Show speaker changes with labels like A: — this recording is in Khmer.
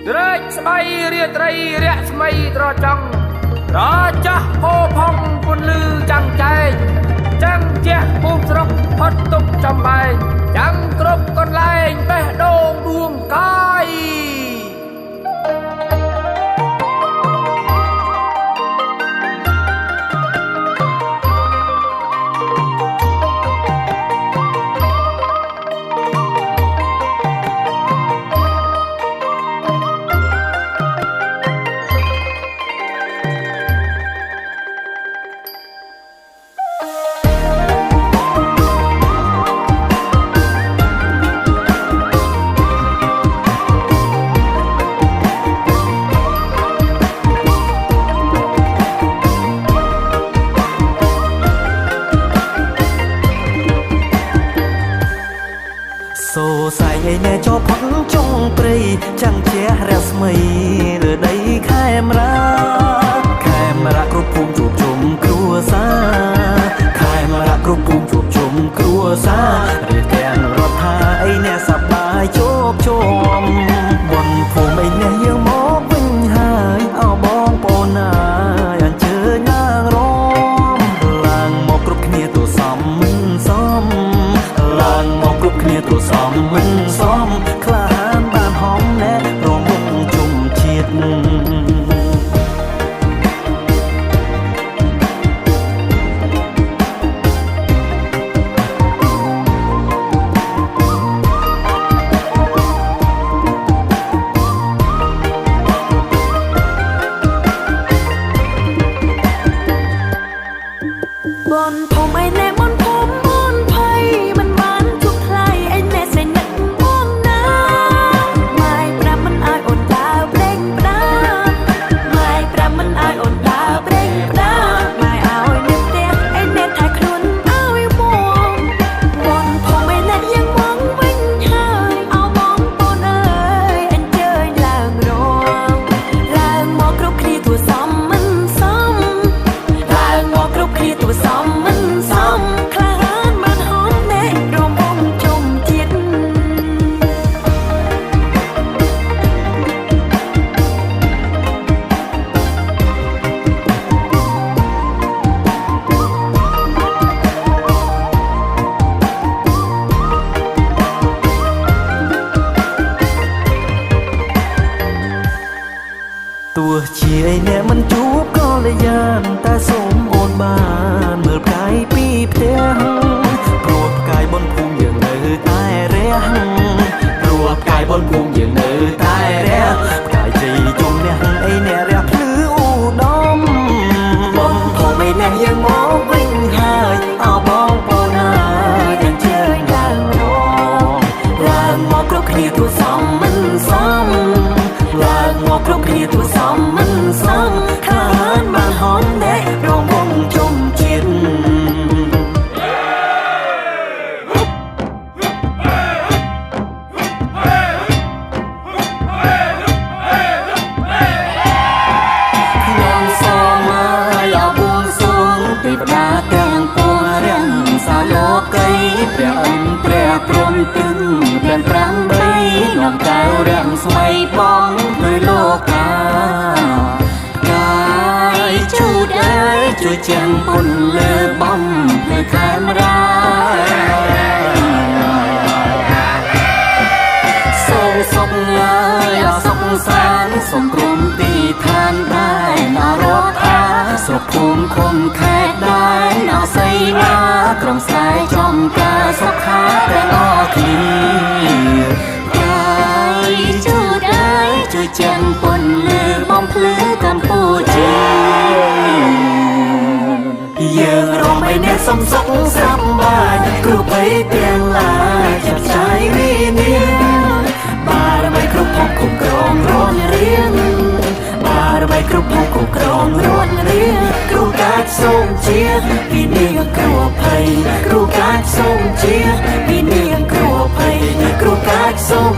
A: ត្រេកស្បៃរាត្រីរះស្មៃត្រចង់រចាស់ពោផុងពន្លឺចាំងចែងចាំងជះភូមិស្រុកផុតទុកចំបែងចាំងគ្រប់កន្លែងបេះដូងដួងកាយ
B: សូសៃឯណែចោផុតចុងព្រៃចាំងជះរស្មីលើដីខេមរាគ្រប់ភូមិជួបជុំគ្រួសារខេមរាគ្រប់ភូមិជួបជុំគ្រួសាររៀបទាំងរដ្ឋាឯណែសប្បាយជោគជុំបនភូមិឯណែយើងមកវិញហើយអោបងប្អូនណាអញ្ជើញឡើងរំឡើងមកគ្រប់គ្នាទូសំមិនសមឡើងមកគ្រប់គ្នាទូសំមិនសមក្លាហានបានហំណែរងមុខជុំជាតិ
C: บนพงไอ้แน่บนพงบนไผ่มันบานทุกไคลไอ้แน่ใส่หนักม่วงน้ำไม่ปรามันอายอดดาวเปล่งปราไม่ปรามันอายอดดาวเปล่งปราไม่เอาเนื้อเตี้ยไอ้แน่ถ่ายครุนเอาไอ้มองบนพงไอ้แน่ยังมองวิ่งหายเอามองปนเอ้ยอันเจยลางรองลางมองกรุบคลีตัวซ้ำมันซ้ำลางมองกรุบคลีตัวซ้ำ
B: ទោះជាឯណែមិនជួបក៏លយានតែសូមអូនបានមើលផ្កាយពីផ្ទះព្រោះផ្កាយបនភូមិយើងនៅតែរះព្រោះផ្កាយបនភូមិយើងនៅតែរះផ្កាយជ័យជុំអ្នកឯណែរះភ្លឺឧត្តមបនភូមិឯណែយើងមកវិញហើយអោបងប្អូនណាអញ្ជើញឡើងរងឡើងមកគ្រប់គ្នាទូសំមិនសមឡើងមកគ្រប់គ្នាទូសំមិនសមខ្លាហានបានហំណែរងវងជុំជាតិខ្ញុំសូមឲ្យបួងសួងទេវតាទាំងពួងរាំងសាលោកីព្រះអិនព្រះព្រំទឹងទាំងប្រាំបីនាំកៅរាំងស្មៃបងធ្វើលោកាជួយចាំពន្លើបំលើខេមរាសូមសុខហើយអសុខសានសូមក្រុមទីឋានដែរនរកអាស្រុកភូមិឃុំខេត្តដែរអស័យណាក្រុមស្រែចំការសុខាទាំងអស់គ្នាហើយជួយចាំពន្លើបំភ្លឺកម្ពុជាយើងរំឯអ្នកសំសុខសប្បាយគ្រូបីទាំងឡាយចាប់ចាយវិញ្ញាណបារមីគ្រប់ភពគ្រប់គ្រងរត់រៀងបារមីគ្រប់ភពគ្រប់គ្រងរត់រៀងគ្រូកាចសូមជាវិញ្ញាណគ្រូភ័យគ្រូកាចសូមជាវិញ្ញាណគ្រូភ័យគ្រូកាចសូម